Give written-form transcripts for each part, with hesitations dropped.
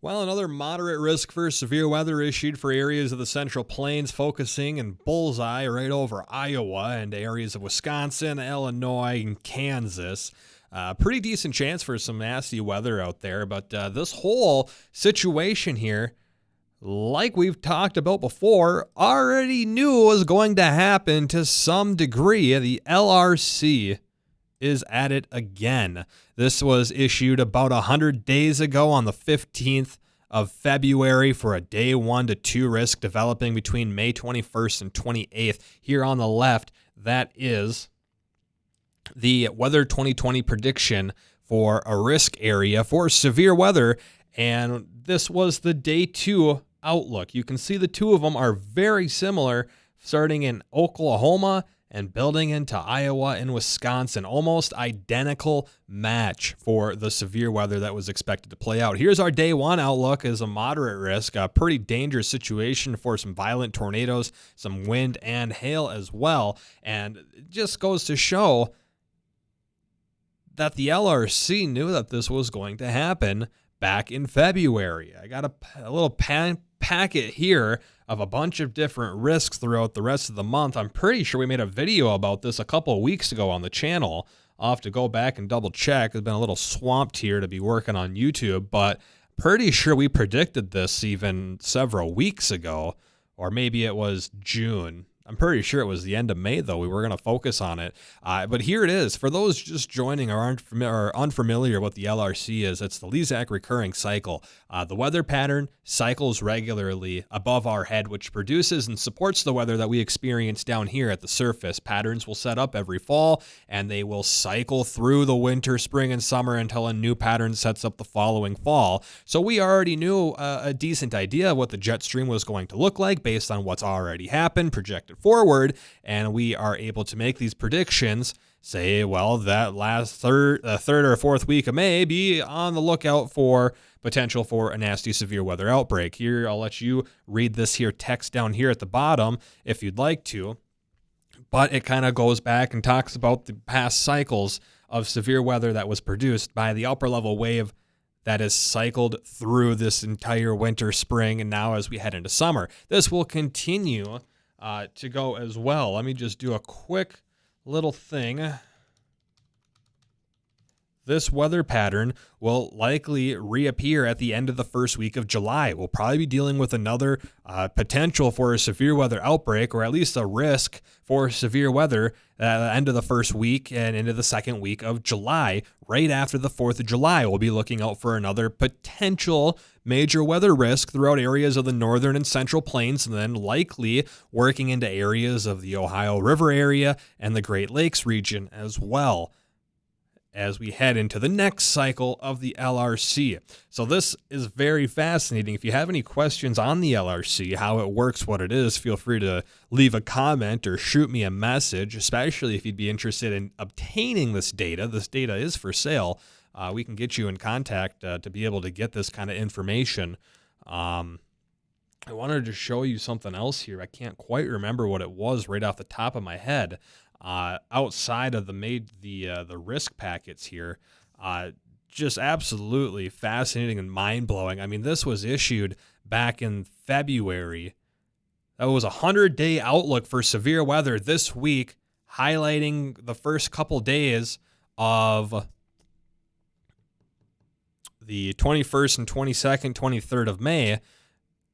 Well, another moderate risk for severe weather issued for areas of the Central Plains, focusing in bullseye right over Iowa and areas of Wisconsin, Illinois, and Kansas. Pretty decent chance for some nasty weather out there, but this whole situation here, like we've talked about before, already knew was going to happen to some degree. The LRC is at it again. This was issued about 100 days ago on the 15th of February for a day 1 to 2 risk developing between May 21st and 28th. Here on the left, that is the Weather 2020 prediction for a risk area for severe weather, and this was the day 2 outlook. You can see the two of them are very similar, starting in Oklahoma and building into Iowa and Wisconsin. Almost identical match for the severe weather that was expected to play out. Here's our day 1 outlook as a moderate risk, a pretty dangerous situation for some violent tornadoes, some wind and hail as well. And it just goes to show that the LRC knew that this was going to happen back in February. I got a little packet here of a bunch of different risks throughout the rest of the month. I'm pretty sure we made a video about this a couple of weeks ago on the channel. I'll have to go back and double check. I've been a little swamped here to be working on YouTube, but pretty sure we predicted this even several weeks ago, or maybe it was June. I'm pretty sure it was the end of May, though. We were going to focus on it. But here it is. For those just joining or unfamiliar what the LRC is, it's the LISAC recurring cycle. The weather pattern cycles regularly above our head, which produces and supports the weather that we experience down here at the surface. Patterns will set up every fall, and they will cycle through the winter, spring, and summer until a new pattern sets up the following fall. So we already knew a decent idea of what the jet stream was going to look like based on what's already happened, projected forward, and we are able to make these predictions. Say, well, that last third or fourth week of May, be on the lookout for potential for a nasty severe weather outbreak. Here, I'll let you read this here text down here at the bottom if you'd like to, but it kind of goes back and talks about the past cycles of severe weather that was produced by the upper level wave that has cycled through this entire winter, spring, and now as we head into summer. This will continue to go as well. Let me just do a quick little thing. This weather pattern will likely reappear at the end of the first week of July. We'll probably be dealing with another potential for a severe weather outbreak, or at least a risk for severe weather at the end of the first week and into the second week of July. Right after the 4th of July, we'll be looking out for another potential major weather risk throughout areas of the northern and central plains, and then likely working into areas of the Ohio River area and the Great Lakes region as well, as we head into the next cycle of the LRC. So this is very fascinating. If you have any questions on the LRC, how it works, what it is, feel free to leave a comment or shoot me a message, especially if you'd be interested in obtaining this data. This data is for sale. We can get you in contact to be able to get this kind of information. I wanted to show you something else here. I can't quite remember what it was right off the top of my head. Outside of the risk packets here, just absolutely fascinating and mind-blowing. I mean, this was issued back in February. That was a 100-day outlook for severe weather this week, highlighting the first couple days of the 21st and 22nd, 23rd of May,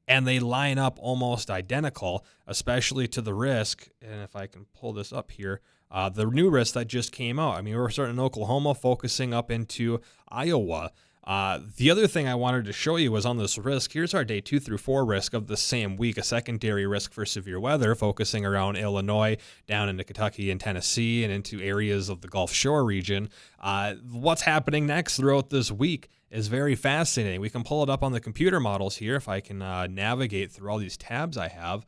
and they line up almost identical, especially to the risk. And if I can pull this up here, the new risk that just came out. I mean, we're starting in Oklahoma, focusing up into Iowa. The other thing I wanted to show you was on this risk. Here's our day 2 through 4 risk of the same week, a secondary risk for severe weather, focusing around Illinois, down into Kentucky and Tennessee, and into areas of the Gulf Shore region. What's happening next throughout this week is very fascinating. We can pull it up on the computer models here if I can navigate through all these tabs I have.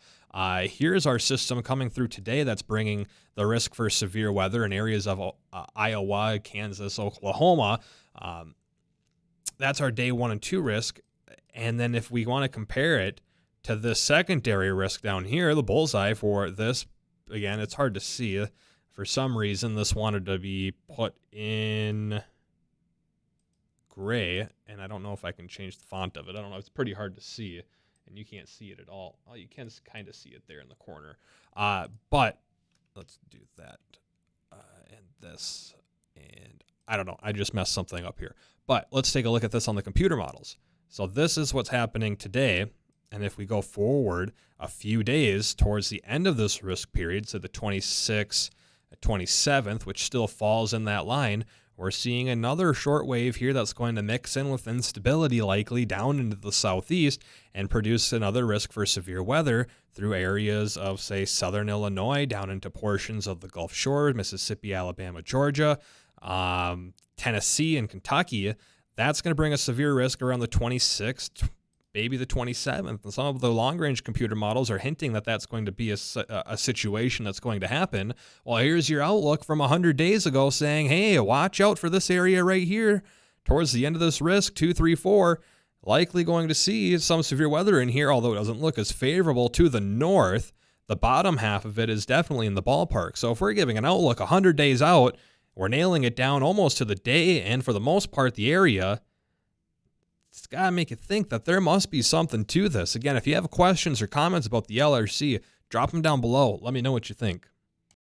Here's our system coming through today that's bringing the risk for severe weather in areas of Iowa, Kansas, Oklahoma. That's our day 1 and 2 risk. And then if we want to compare it to the secondary risk down here, the bullseye for this, again, it's hard to see. For some reason, this wanted to be put in gray, and I don't know if I can change the font of it. I don't know. It's pretty hard to see, and you can't see it at all. Oh, you can kind of see it there in the corner. But let's do that and this, and I don't know. I just messed something up here. But let's take a look at this on the computer models. So this is what's happening today. And if we go forward a few days towards the end of this risk period, so the 26th, 27th, which still falls in that line, we're seeing another short wave here that's going to mix in with instability likely down into the southeast and produce another risk for severe weather through areas of, say, southern Illinois, down into portions of the Gulf Shore, Mississippi, Alabama, Georgia, Tennessee, and Kentucky. That's going to bring a severe risk around the 26th, maybe the 27th. And some of the long-range computer models are hinting that that's going to be a situation that's going to happen. Well, here's your outlook from 100 days ago saying, hey, watch out for this area right here. Towards the end of this risk, 2, 3, 4, likely going to see some severe weather in here, although it doesn't look as favorable to the north. The bottom half of it is definitely in the ballpark. So if we're giving an outlook 100 days out, we're nailing it down almost to the day, and for the most part, the area. It's got to make you think that there must be something to this. Again, if you have questions or comments about the LRC, drop them down below. Let me know what you think.